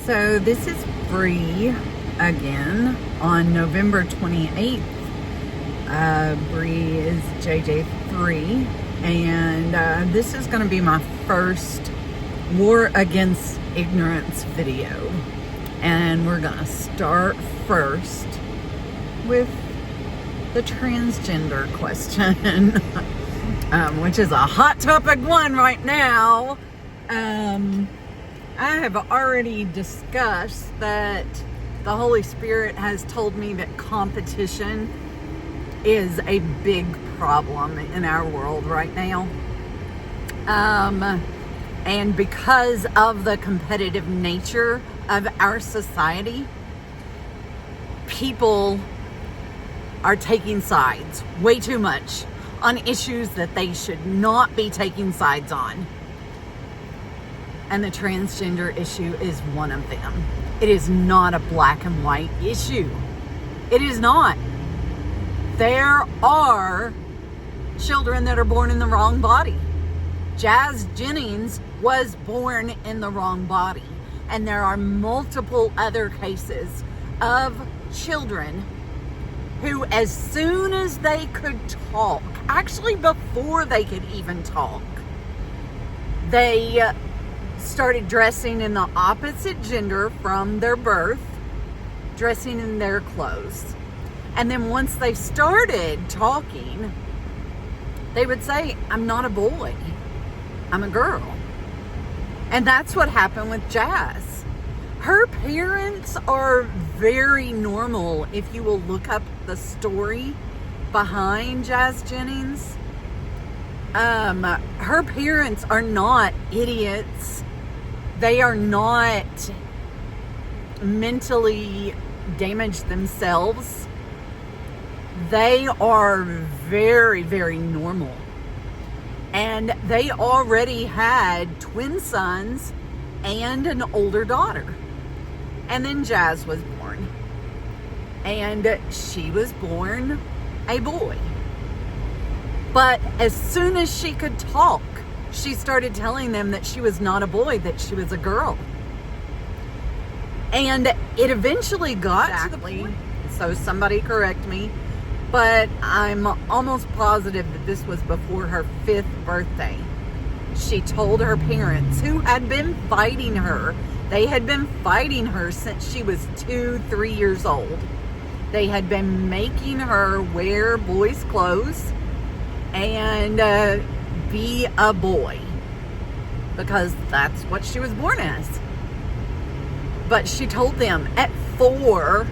So this is Bre again on November 28th. Bre is JJ3, and this is going to be my first War Against Ignorance video. And we're going to start first with the transgender question, which is a hot topic one right now. I have already discussed that the Holy Spirit has told me that competition is a big problem in our world right now. And because of the competitive nature of our society, people are taking sides way too much on issues that they should not be taking sides on. And the transgender issue is one of them. It is not a black and white issue. It is not. There are children that are born in the wrong body. Jennings was born in the wrong body. And there are multiple other cases of children who, as soon as they could talk, actually before they could even talk, they started dressing in the opposite gender from their birth, dressing in their clothes. And then once they started talking, they would say, "I'm not a boy, I'm a girl." And that's what happened with Jazz. Her parents are very normal. If you will look up the story behind Jazz Jennings, her parents are not idiots. They are not mentally damaged themselves. They are very, very normal. And they already had twin sons and an older daughter. And then Jazz was born. And she was born a boy. But as soon as she could talk, she started telling them that she was not a boy, that she was a girl. And it eventually got to the point, so somebody correct me, but I'm almost positive that this was before her 5th birthday. She told her parents, who had been fighting her, they had been fighting her since she was 2-3 years old. They had been making her wear boys' clothes and be a boy, because that's what she was born as. But she told them at 4,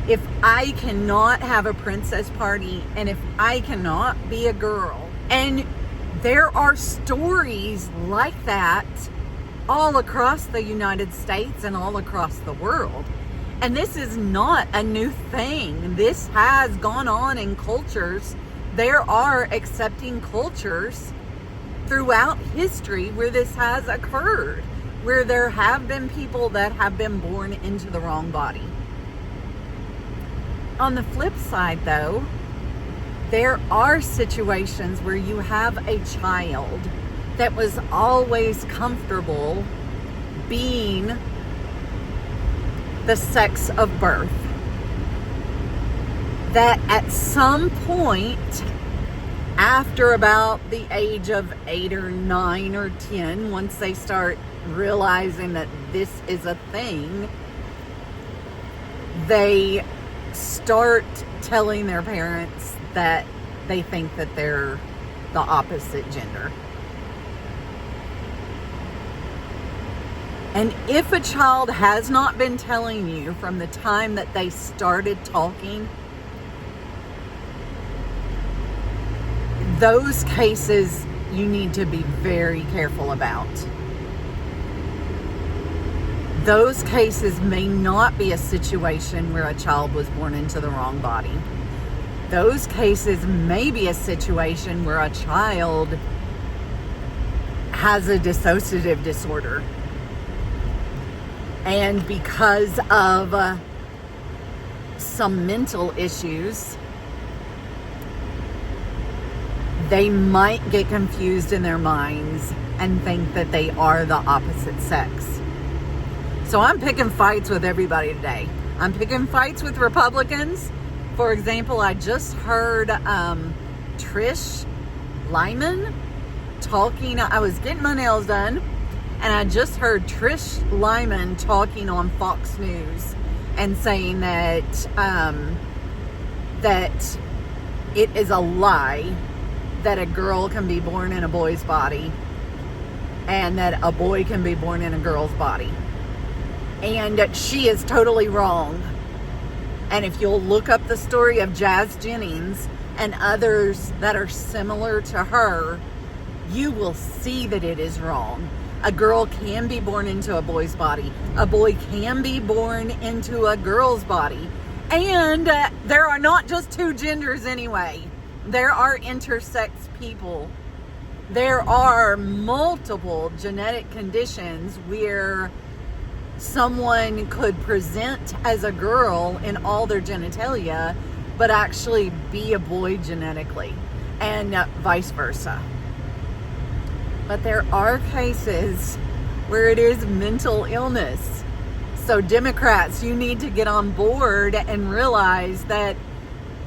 if I cannot have a princess party and if I cannot be a girl. And there are stories like that all across the United States and all across the world. And this is not a new thing. This has gone on in cultures. There are accepting cultures throughout history where this has occurred, where there have been people that have been born into the wrong body. On the flip side, though, there are situations where you have a child that was always comfortable being the sex of birth, that at some point, after about the age of 8 or 9 or 10, once they start realizing that this is a thing, they start telling their parents that they think that they're the opposite gender. And if a child has not been telling you from the time that they started talking, those cases you need to be very careful about. Those cases may not be a situation where a child was born into the wrong body. Those cases may be a situation where a child has a dissociative disorder. And because of some mental issues, they might get confused in their minds and think that they are the opposite sex. So I'm picking fights with everybody today. I'm picking fights with Republicans. For example, I just heard Tish Hyman talking. I was getting my nails done, and I just heard Tish Hyman talking on Fox News and saying that that it is a lie that a girl can be born in a boy's body and that a boy can be born in a girl's body. And she is totally wrong. And if you'll look up the story of Jennings and others that are similar to her, you will see that it is wrong. A girl can be born into a boy's body. A boy can be born into a girl's body. And there are not just two genders anyway. There are intersex people. There are multiple genetic conditions where someone could present as a girl in all their genitalia, but actually be a boy genetically, and vice versa. But there are cases where it is mental illness. So Democrats, you need to get on board and realize that,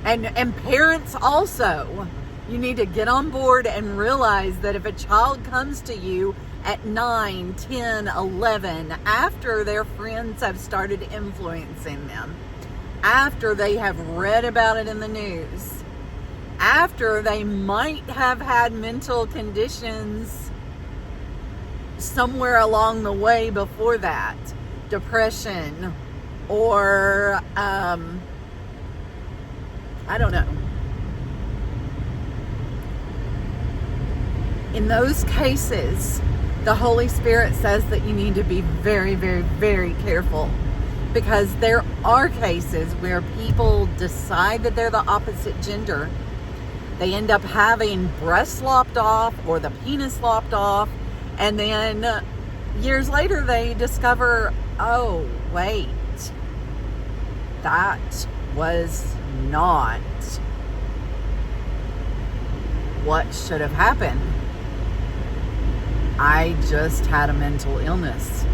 and parents also, you need to get on board and realize that if a child comes to you at 9, 10, 11, after their friends have started influencing them, after they have read about it in the news, after they might have had mental conditions somewhere along the way before that, depression, or I don't know. In those cases, the Holy Spirit says that you need to be very, very, very careful, because there are cases where people decide that they're the opposite gender. They end up having breasts lopped off or the penis lopped off, and then years later they discover, oh, wait, that was not what should have happened. I just had a mental illness.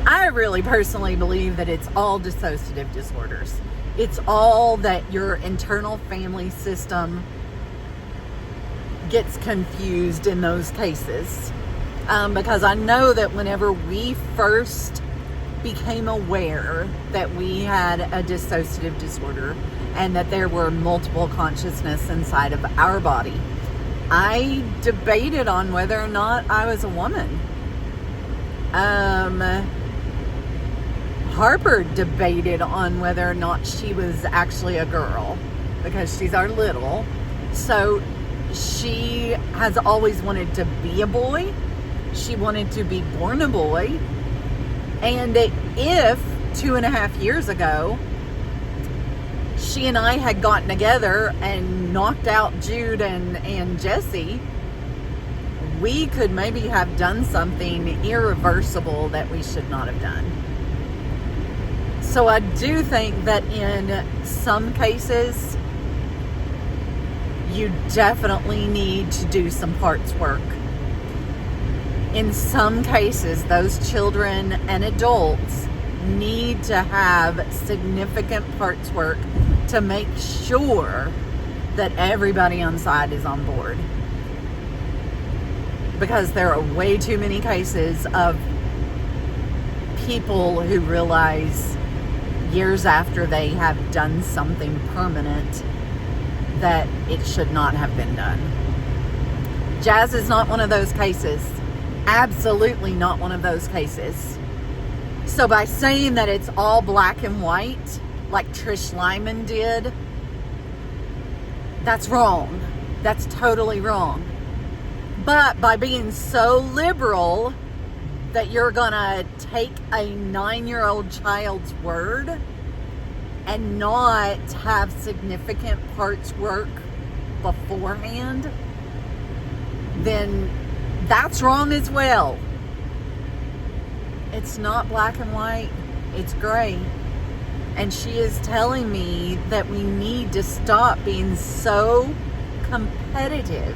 I really personally believe that it's all dissociative disorders. It's all that your internal family system gets confused in those cases. Because I know that whenever we first became aware that we had a dissociative disorder and that there were multiple consciousness inside of our body, I debated on whether or not I was a woman. Harper debated on whether or not she was actually a girl, because she's our little. So she has always wanted to be a boy. She wanted to be born a boy. And if 2.5 years ago, she and I had gotten together and knocked out Jude and Jesse, we could maybe have done something irreversible that we should not have done. So I do think that in some cases, you definitely need to do some parts work. In some cases, those children and adults need to have significant parts work to make sure that everybody on side is on board. Because there are way too many cases of people who realize years after they have done something permanent that it should not have been done. Jazz is not one of those cases. Absolutely not one of those cases. So by saying that it's all black and white, like Tish Hyman did, that's wrong. That's totally wrong. But by being so liberal that you're gonna take a 9-year-old child's word and not have significant parts work beforehand, then that's wrong as well. It's not black and white, it's gray. And she is telling me that we need to stop being so competitive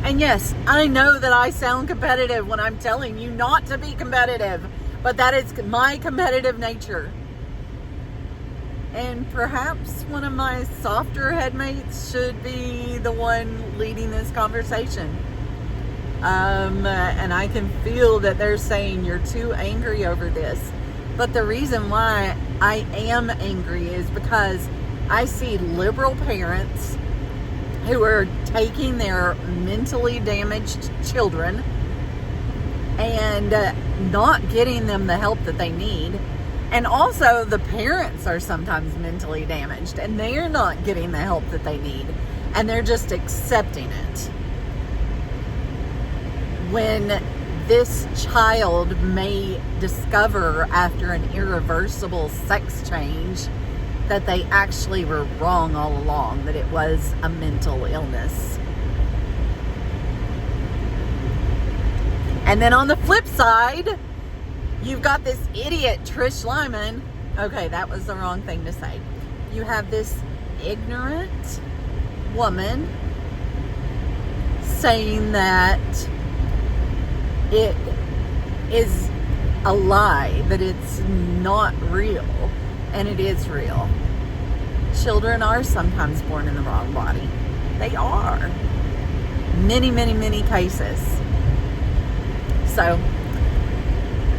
And yes, I know that I sound competitive when I'm telling you not to be competitive, but that is my competitive nature. And perhaps one of my softer headmates should be the one leading this conversation. And I can feel that they're saying you're too angry over this. But the reason why I am angry is because I see liberal parents who are taking their mentally damaged children and not getting them the help that they need. And also the parents are sometimes mentally damaged and they're not getting the help that they need. And they're just accepting it. When this child may discover after an irreversible sex change that they actually were wrong all along, that it was a mental illness. And then on the flip side, you've got this idiot Tish Hyman. Okay, that was the wrong thing to say. You have this ignorant woman saying that it is a lie, that it's not real, and it is real. Children are sometimes born in the wrong body. They are. Many, many, many cases. So,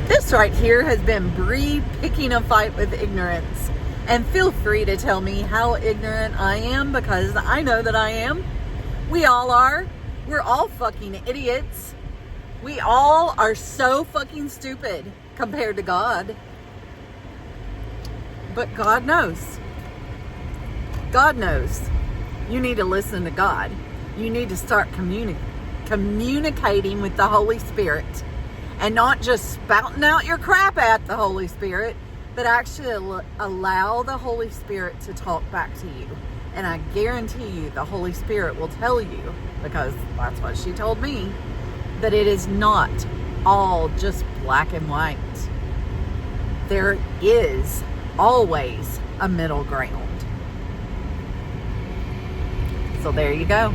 this right here has been Bre picking a fight with ignorance. And feel free to tell me how ignorant I am, because I know that I am. We all are. We're all fucking idiots. We all are so fucking stupid compared to God. But God knows. God knows. You need to listen to God. You need to start communicating with the Holy Spirit. And not just spouting out your crap at the Holy Spirit, but actually allow the Holy Spirit to talk back to you. And I guarantee you the Holy Spirit will tell you, because that's what she told me, that it is not all just black and white. There is always a middle ground. So there you go.